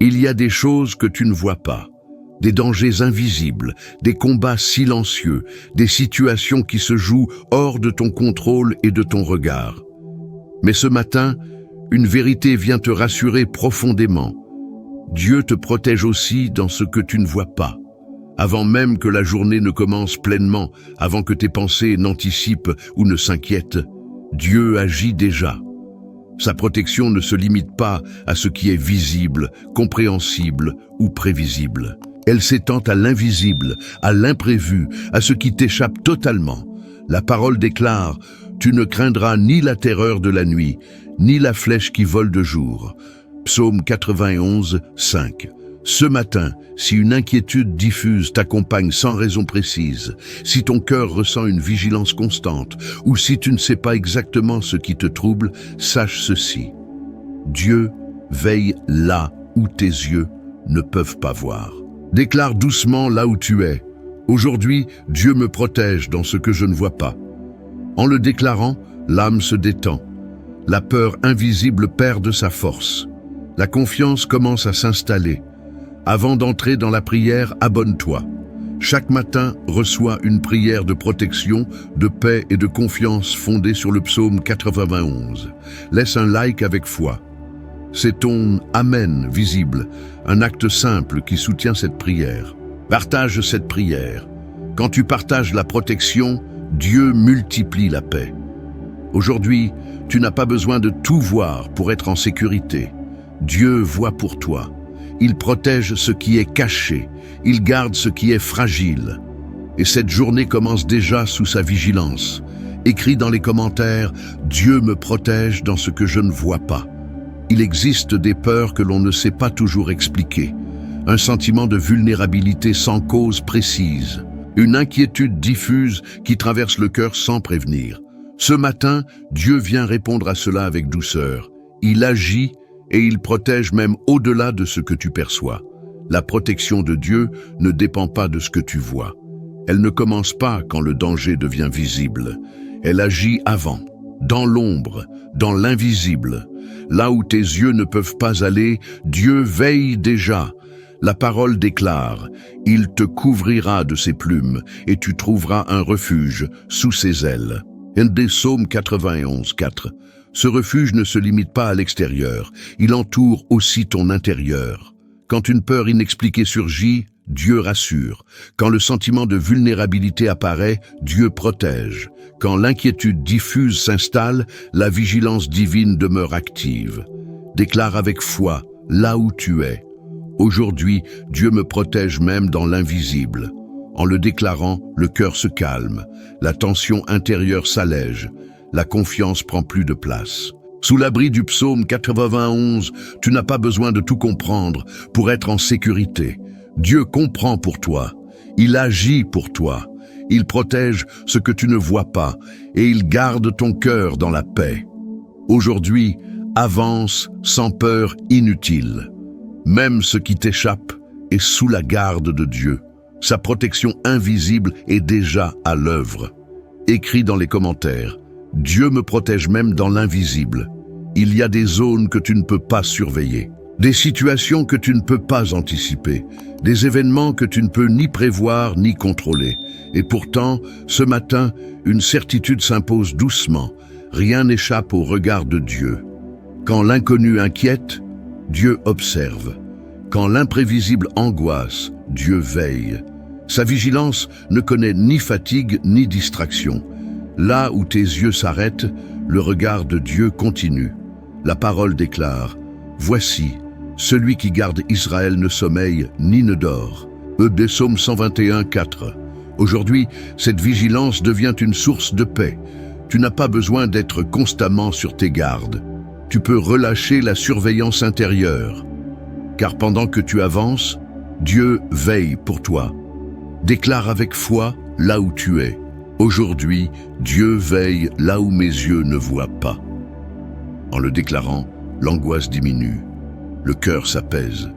Il y a des choses que tu ne vois pas, des dangers invisibles, des combats silencieux, des situations qui se jouent hors de ton contrôle et de ton regard. Mais ce matin, une vérité vient te rassurer profondément. Dieu te protège aussi dans ce que tu ne vois pas. Avant même que la journée ne commence pleinement, avant que tes pensées n'anticipent ou ne s'inquiètent, Dieu agit déjà. Sa protection ne se limite pas à ce qui est visible, compréhensible ou prévisible. Elle s'étend à l'invisible, à l'imprévu, à ce qui t'échappe totalement. La parole déclare « Tu ne craindras ni la terreur de la nuit, ni la flèche qui vole de jour ». Psaume 91, 5. Ce matin, si une inquiétude diffuse t'accompagne sans raison précise, si ton cœur ressent une vigilance constante, ou si tu ne sais pas exactement ce qui te trouble, sache ceci. Dieu veille là où tes yeux ne peuvent pas voir. Déclare doucement là où tu es. Aujourd'hui, Dieu me protège dans ce que je ne vois pas. En le déclarant, l'âme se détend. La peur invisible perd de sa force. La confiance commence à s'installer. Avant d'entrer dans la prière, abonne-toi. Chaque matin, reçois une prière de protection, de paix et de confiance fondée sur le psaume 91. Laisse un like avec foi. C'est ton « Amen » visible, un acte simple qui soutient cette prière. Partage cette prière. Quand tu partages la protection, Dieu multiplie la paix. Aujourd'hui, tu n'as pas besoin de tout voir pour être en sécurité. Dieu voit pour toi. Il protège ce qui est caché. Il garde ce qui est fragile. Et cette journée commence déjà sous sa vigilance. Écris dans les commentaires « Dieu me protège dans ce que je ne vois pas ». Il existe des peurs que l'on ne sait pas toujours expliquer. Un sentiment de vulnérabilité sans cause précise. Une inquiétude diffuse qui traverse le cœur sans prévenir. Ce matin, Dieu vient répondre à cela avec douceur. Il agit et il protège même au-delà de ce que tu perçois. La protection de Dieu ne dépend pas de ce que tu vois. Elle ne commence pas quand le danger devient visible. Elle agit avant, dans l'ombre, dans l'invisible. Là où tes yeux ne peuvent pas aller, Dieu veille déjà. La parole déclare « Il te couvrira de ses plumes et tu trouveras un refuge sous ses ailes ». Psaume 91, 4. Ce refuge ne se limite pas à l'extérieur, il entoure aussi ton intérieur. Quand une peur inexpliquée surgit, Dieu rassure. Quand le sentiment de vulnérabilité apparaît, Dieu protège. Quand l'inquiétude diffuse s'installe, la vigilance divine demeure active. Déclare avec foi, là où tu es. Aujourd'hui, Dieu me protège même dans l'invisible. En le déclarant, le cœur se calme, la tension intérieure s'allège, la confiance prend plus de place. Sous l'abri du psaume 91, tu n'as pas besoin de tout comprendre pour être en sécurité. Dieu comprend pour toi, il agit pour toi, il protège ce que tu ne vois pas et il garde ton cœur dans la paix. Aujourd'hui, avance sans peur inutile. Même ce qui t'échappe est sous la garde de Dieu. Sa protection invisible est déjà à l'œuvre. Écris dans les commentaires, Dieu me protège même dans l'invisible. Il y a des zones que tu ne peux pas surveiller, des situations que tu ne peux pas anticiper, des événements que tu ne peux ni prévoir ni contrôler. Et pourtant, ce matin, une certitude s'impose doucement. Rien n'échappe au regard de Dieu. Quand l'inconnu inquiète, Dieu observe. Quand l'imprévisible angoisse, Dieu veille. Sa vigilance ne connaît ni fatigue ni distraction. Là où tes yeux s'arrêtent, le regard de Dieu continue. La parole déclare « Voici, celui qui garde Israël ne sommeille ni ne dort ». Psaume 121, 4. Aujourd'hui, cette vigilance devient une source de paix. Tu n'as pas besoin d'être constamment sur tes gardes. Tu peux relâcher la surveillance intérieure. Car pendant que tu avances, Dieu veille pour toi. Déclare avec foi là où tu es. Aujourd'hui, Dieu veille là où mes yeux ne voient pas. En le déclarant, l'angoisse diminue. Le cœur s'apaise.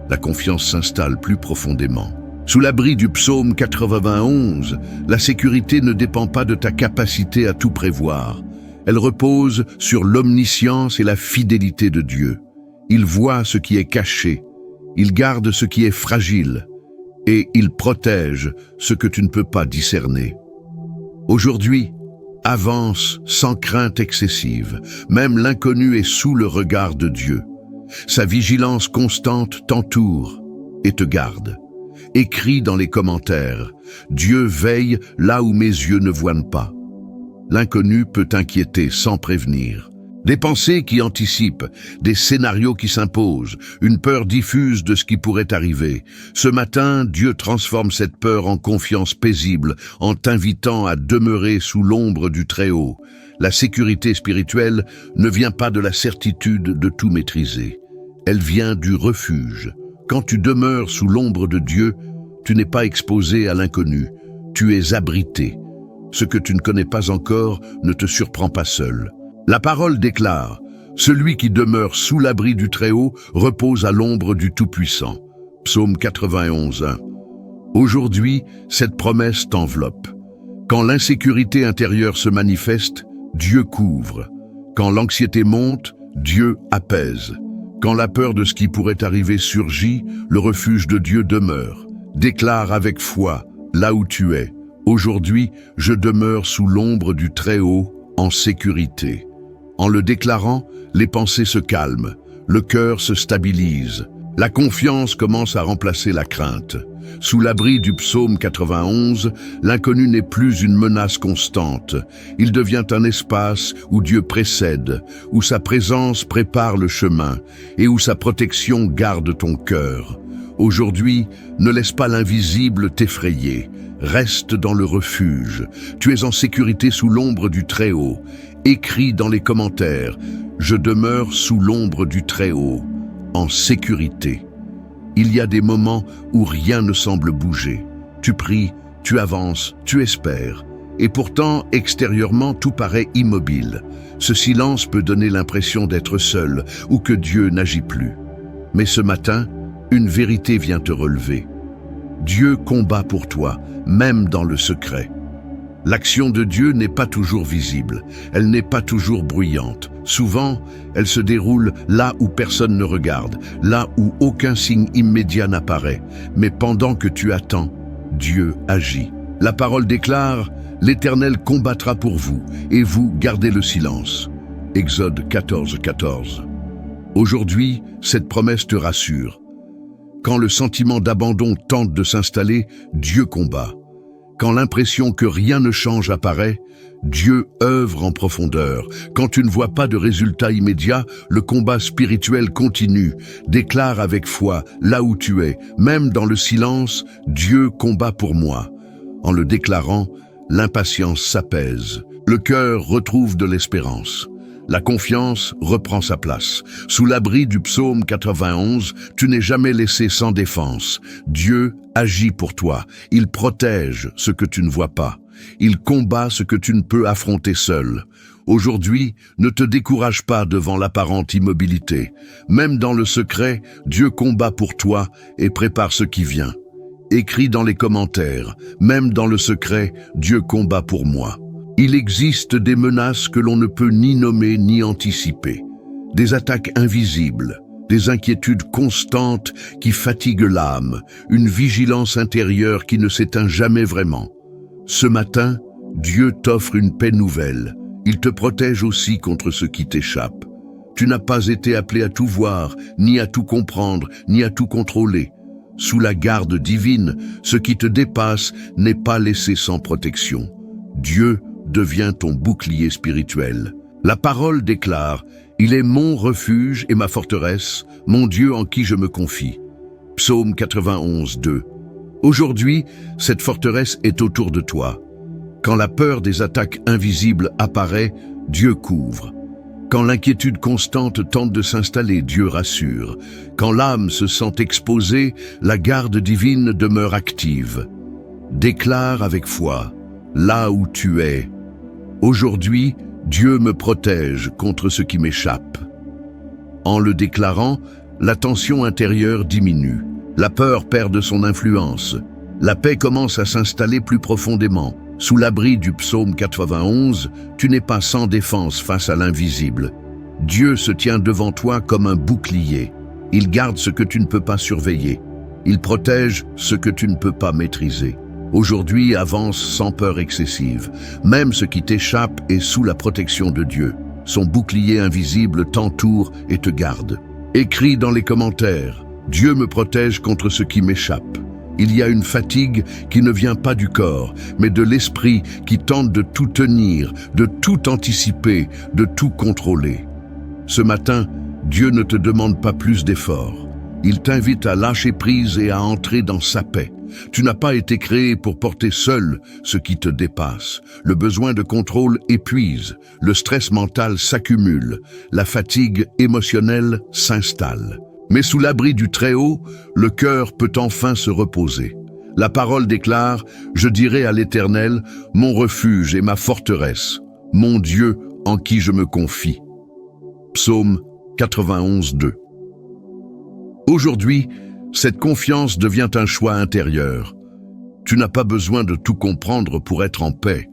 La confiance s'installe plus profondément. Sous l'abri du psaume 91, la sécurité ne dépend pas de ta capacité à tout prévoir. Elle repose sur l'omniscience et la fidélité de Dieu. Il voit ce qui est caché. Il garde ce qui est fragile et il protège ce que tu ne peux pas discerner. Aujourd'hui, avance sans crainte excessive. Même l'inconnu est sous le regard de Dieu. Sa vigilance constante t'entoure et te garde. Écris dans les commentaires, Dieu veille là où mes yeux ne voient pas. L'inconnu peut t'inquiéter sans prévenir. Des pensées qui anticipent, des scénarios qui s'imposent, une peur diffuse de ce qui pourrait arriver. Ce matin, Dieu transforme cette peur en confiance paisible, en t'invitant à demeurer sous l'ombre du Très-Haut. La sécurité spirituelle ne vient pas de la certitude de tout maîtriser. Elle vient du refuge. Quand tu demeures sous l'ombre de Dieu, tu n'es pas exposé à l'inconnu, tu es abrité. Ce que tu ne connais pas encore ne te surprend pas seul. La parole déclare, « Celui qui demeure sous l'abri du Très-Haut repose à l'ombre du Tout-Puissant. » Psaume 91, 1. Aujourd'hui, cette promesse t'enveloppe. Quand l'insécurité intérieure se manifeste, Dieu couvre. Quand l'anxiété monte, Dieu apaise. Quand la peur de ce qui pourrait arriver surgit, le refuge de Dieu demeure. Déclare avec foi, là où tu es. Aujourd'hui, je demeure sous l'ombre du Très-Haut, en sécurité. En le déclarant, les pensées se calment, le cœur se stabilise. La confiance commence à remplacer la crainte. Sous l'abri du psaume 91, l'inconnu n'est plus une menace constante. Il devient un espace où Dieu précède, où sa présence prépare le chemin et où sa protection garde ton cœur. Aujourd'hui, ne laisse pas l'invisible t'effrayer. Reste dans le refuge. Tu es en sécurité sous l'ombre du Très-Haut. Écris dans les commentaires, « Je demeure sous l'ombre du Très-Haut, en sécurité. » Il y a des moments où rien ne semble bouger. Tu pries, tu avances, tu espères. Et pourtant, extérieurement, tout paraît immobile. Ce silence peut donner l'impression d'être seul ou que Dieu n'agit plus. Mais ce matin, une vérité vient te relever. Dieu combat pour toi, même dans le secret. L'action de Dieu n'est pas toujours visible, elle n'est pas toujours bruyante. Souvent, elle se déroule là où personne ne regarde, là où aucun signe immédiat n'apparaît. Mais pendant que tu attends, Dieu agit. La parole déclare, « L'Éternel combattra pour vous, et vous gardez le silence. » Exode 14, 14. Aujourd'hui, cette promesse te rassure. Quand le sentiment d'abandon tente de s'installer, Dieu combat. Quand l'impression que rien ne change apparaît, Dieu œuvre en profondeur. Quand tu ne vois pas de résultat immédiat, le combat spirituel continue. Déclare avec foi, là où tu es, même dans le silence, Dieu combat pour moi. En le déclarant, l'impatience s'apaise. Le cœur retrouve de l'espérance. La confiance reprend sa place. Sous l'abri du psaume 91, tu n'es jamais laissé sans défense. Dieu agit pour toi. Il protège ce que tu ne vois pas. Il combat ce que tu ne peux affronter seul. Aujourd'hui, ne te décourage pas devant l'apparente immobilité. Même dans le secret, Dieu combat pour toi et prépare ce qui vient. Écris dans les commentaires, même dans le secret, Dieu combat pour moi. Il existe des menaces que l'on ne peut ni nommer ni anticiper. Des attaques invisibles, des inquiétudes constantes qui fatiguent l'âme, une vigilance intérieure qui ne s'éteint jamais vraiment. Ce matin, Dieu t'offre une paix nouvelle. Il te protège aussi contre ce qui t'échappe. Tu n'as pas été appelé à tout voir, ni à tout comprendre, ni à tout contrôler. Sous la garde divine, ce qui te dépasse n'est pas laissé sans protection. Dieu devient ton bouclier spirituel. La parole déclare, « Il est mon refuge et ma forteresse, mon Dieu en qui je me confie. » Psaume 91, 2. Aujourd'hui, cette forteresse est autour de toi. Quand la peur des attaques invisibles apparaît, Dieu couvre. Quand l'inquiétude constante tente de s'installer, Dieu rassure. Quand l'âme se sent exposée, la garde divine demeure active. Déclare avec foi, là où tu es. Aujourd'hui, Dieu me protège contre ce qui m'échappe. En le déclarant, la tension intérieure diminue. La peur perd de son influence. La paix commence à s'installer plus profondément. Sous l'abri du psaume 91, tu n'es pas sans défense face à l'invisible. Dieu se tient devant toi comme un bouclier. Il garde ce que tu ne peux pas surveiller. Il protège ce que tu ne peux pas maîtriser. Aujourd'hui, avance sans peur excessive. Même ce qui t'échappe est sous la protection de Dieu. Son bouclier invisible t'entoure et te garde. Écris dans les commentaires, Dieu me protège contre ce qui m'échappe. Il y a une fatigue qui ne vient pas du corps, mais de l'esprit qui tente de tout tenir, de tout anticiper, de tout contrôler. Ce matin, Dieu ne te demande pas plus d'efforts. Il t'invite à lâcher prise et à entrer dans sa paix. Tu n'as pas été créé pour porter seul ce qui te dépasse. Le besoin de contrôle épuise, le stress mental s'accumule, la fatigue émotionnelle s'installe. Mais sous l'abri du Très-Haut, le cœur peut enfin se reposer. La parole déclare « Je dirai à l'Éternel, mon refuge et ma forteresse, mon Dieu en qui je me confie. » Psaume 91, 2. Aujourd'hui, cette confiance devient un choix intérieur. Tu n'as pas besoin de tout comprendre pour être en paix.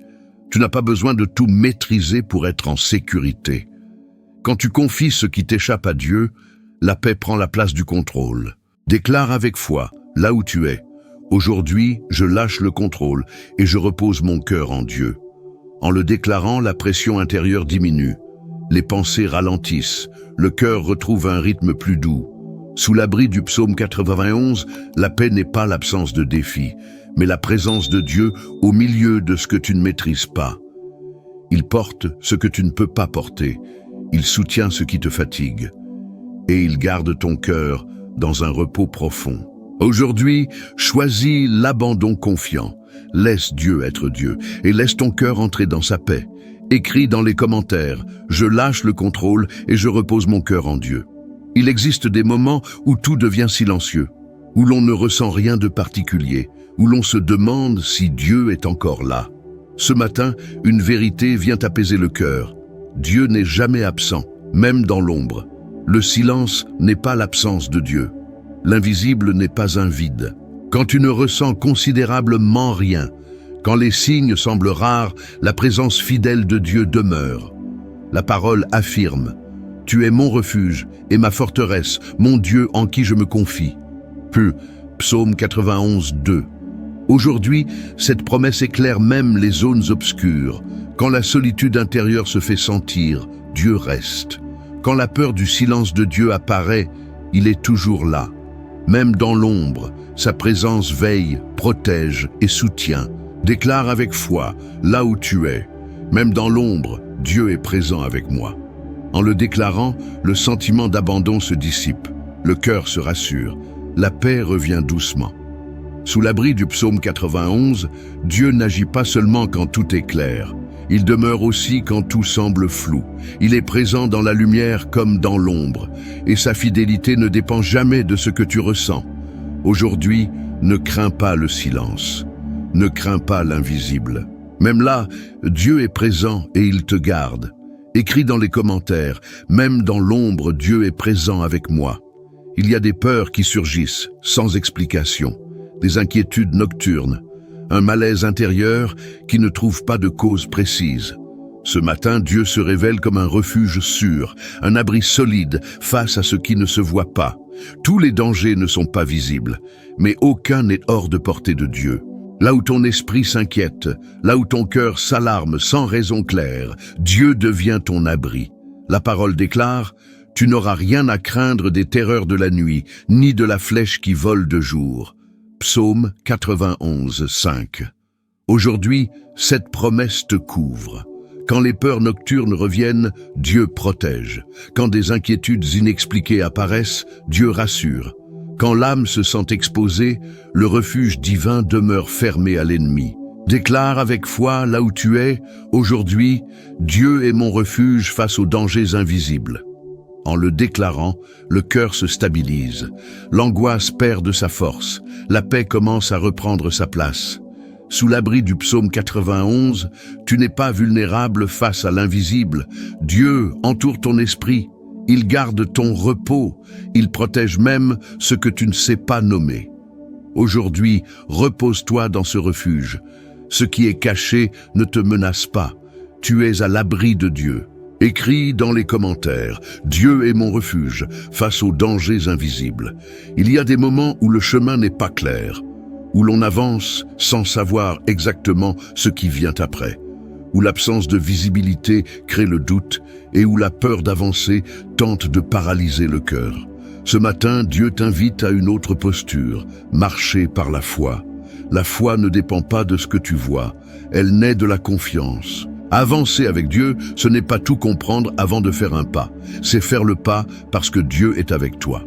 Tu n'as pas besoin de tout maîtriser pour être en sécurité. Quand tu confies ce qui t'échappe à Dieu, la paix prend la place du contrôle. Déclare avec foi, là où tu es. Aujourd'hui, je lâche le contrôle et je repose mon cœur en Dieu. En le déclarant, la pression intérieure diminue. Les pensées ralentissent. Le cœur retrouve un rythme plus doux. Sous l'abri du psaume 91, la paix n'est pas l'absence de défis, mais la présence de Dieu au milieu de ce que tu ne maîtrises pas. Il porte ce que tu ne peux pas porter. Il soutient ce qui te fatigue. Et il garde ton cœur dans un repos profond. Aujourd'hui, choisis l'abandon confiant. Laisse Dieu être Dieu et laisse ton cœur entrer dans sa paix. Écris dans les commentaires, je lâche le contrôle et je repose mon cœur en Dieu. Il existe des moments où tout devient silencieux, où l'on ne ressent rien de particulier, où l'on se demande si Dieu est encore là. Ce matin, une vérité vient apaiser le cœur. Dieu n'est jamais absent, même dans l'ombre. Le silence n'est pas l'absence de Dieu. L'invisible n'est pas un vide. Quand tu ne ressens considérablement rien, quand les signes semblent rares, la présence fidèle de Dieu demeure. La parole affirme « Tu es mon refuge et ma forteresse, mon Dieu en qui je me confie. » Psaume 91, 2. Aujourd'hui, cette promesse éclaire même les zones obscures. Quand la solitude intérieure se fait sentir, Dieu reste. Quand la peur du silence de Dieu apparaît, il est toujours là. Même dans l'ombre, sa présence veille, protège et soutient. Déclare avec foi, là où tu es. Même dans l'ombre, Dieu est présent avec moi. En le déclarant, le sentiment d'abandon se dissipe. Le cœur se rassure. La paix revient doucement. Sous l'abri du psaume 91, Dieu n'agit pas seulement quand tout est clair. Il demeure aussi quand tout semble flou. Il est présent dans la lumière comme dans l'ombre. Et sa fidélité ne dépend jamais de ce que tu ressens. Aujourd'hui, ne crains pas le silence. Ne crains pas l'invisible. Même là, Dieu est présent et il te garde. Écris dans les commentaires, même dans l'ombre, Dieu est présent avec moi. Il y a des peurs qui surgissent, sans explication, des inquiétudes nocturnes, un malaise intérieur qui ne trouve pas de cause précise. Ce matin, Dieu se révèle comme un refuge sûr, un abri solide face à ce qui ne se voit pas. Tous les dangers ne sont pas visibles, mais aucun n'est hors de portée de Dieu. Là où ton esprit s'inquiète, là où ton cœur s'alarme sans raison claire, Dieu devient ton abri. La parole déclare « Tu n'auras rien à craindre des terreurs de la nuit, ni de la flèche qui vole de jour. » Psaume 91, 5. Aujourd'hui, cette promesse te couvre. Quand les peurs nocturnes reviennent, Dieu protège. Quand des inquiétudes inexpliquées apparaissent, Dieu rassure. Quand l'âme se sent exposée, le refuge divin demeure fermé à l'ennemi. Déclare avec foi là où tu es, aujourd'hui, Dieu est mon refuge face aux dangers invisibles. En le déclarant, le cœur se stabilise. L'angoisse perd de sa force. La paix commence à reprendre sa place. Sous l'abri du psaume 91, tu n'es pas vulnérable face à l'invisible. Dieu entoure ton esprit. Il garde ton repos. Il protège même ce que tu ne sais pas nommer. Aujourd'hui, repose-toi dans ce refuge. Ce qui est caché ne te menace pas. Tu es à l'abri de Dieu. Écris dans les commentaires, Dieu est mon refuge face aux dangers invisibles. Il y a des moments où le chemin n'est pas clair, où l'on avance sans savoir exactement ce qui vient après, où l'absence de visibilité crée le doute et où la peur d'avancer tente de paralyser le cœur. Ce matin, Dieu t'invite à une autre posture, marcher par la foi. La foi ne dépend pas de ce que tu vois, elle naît de la confiance. Avancer avec Dieu, ce n'est pas tout comprendre avant de faire un pas, c'est faire le pas parce que Dieu est avec toi.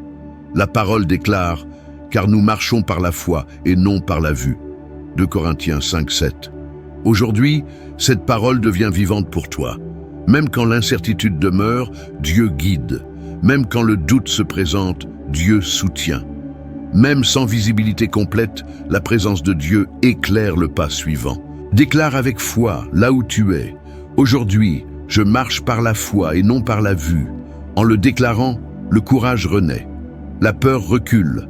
La parole déclare « Car nous marchons par la foi et non par la vue ». 2 Corinthiens 5:7. Aujourd'hui, cette parole devient vivante pour toi. Même quand l'incertitude demeure, Dieu guide. Même quand le doute se présente, Dieu soutient. Même sans visibilité complète, la présence de Dieu éclaire le pas suivant. Déclare avec foi là où tu es. Aujourd'hui, je marche par la foi et non par la vue. En le déclarant, le courage renaît. La peur recule.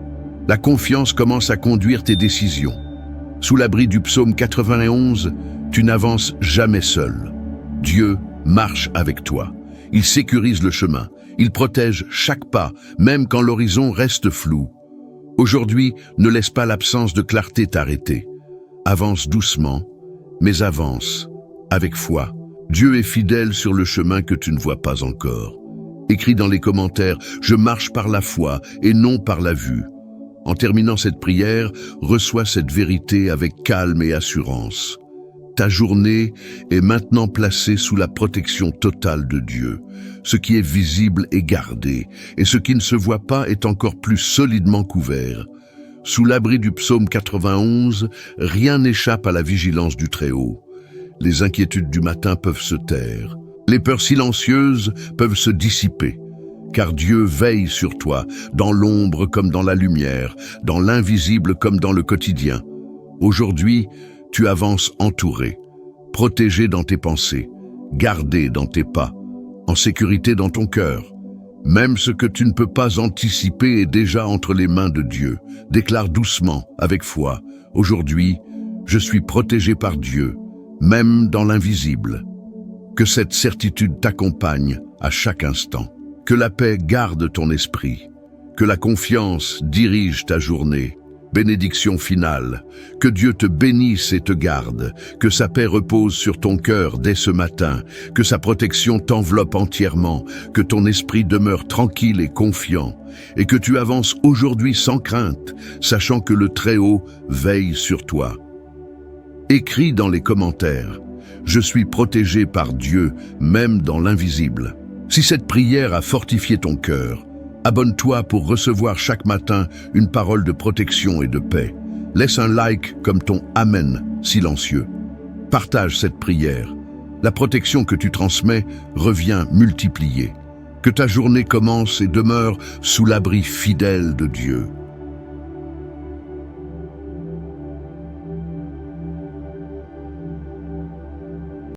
La confiance commence à conduire tes décisions. Sous l'abri du psaume 91, tu n'avances jamais seul. Dieu marche avec toi. Il sécurise le chemin. Il protège chaque pas, même quand l'horizon reste flou. Aujourd'hui, ne laisse pas l'absence de clarté t'arrêter. Avance doucement, mais avance, avec foi. Dieu est fidèle sur le chemin que tu ne vois pas encore. Écris dans les commentaires, je marche par la foi et non par la vue. En terminant cette prière, reçois cette vérité avec calme et assurance. Ta journée est maintenant placée sous la protection totale de Dieu. Ce qui est visible est gardé, et ce qui ne se voit pas est encore plus solidement couvert. Sous l'abri du psaume 91, rien n'échappe à la vigilance du Très-Haut. Les inquiétudes du matin peuvent se taire. Les peurs silencieuses peuvent se dissiper. Car Dieu veille sur toi, dans l'ombre comme dans la lumière, dans l'invisible comme dans le quotidien. Aujourd'hui, tu avances entouré, protégé dans tes pensées, gardé dans tes pas, en sécurité dans ton cœur. Même ce que tu ne peux pas anticiper est déjà entre les mains de Dieu. Déclare doucement, avec foi, aujourd'hui, je suis protégé par Dieu, même dans l'invisible. Que cette certitude t'accompagne à chaque instant. Que la paix garde ton esprit. Que la confiance dirige ta journée. Bénédiction finale. Que Dieu te bénisse et te garde. Que sa paix repose sur ton cœur dès ce matin. Que sa protection t'enveloppe entièrement. Que ton esprit demeure tranquille et confiant. Et que tu avances aujourd'hui sans crainte, sachant que le Très-Haut veille sur toi. Écris dans les commentaires. Je suis protégé par Dieu, même dans l'invisible. Si cette prière a fortifié ton cœur, abonne-toi pour recevoir chaque matin une parole de protection et de paix. Laisse un like comme ton Amen silencieux. Partage cette prière. La protection que tu transmets revient multipliée. Que ta journée commence et demeure sous l'abri fidèle de Dieu.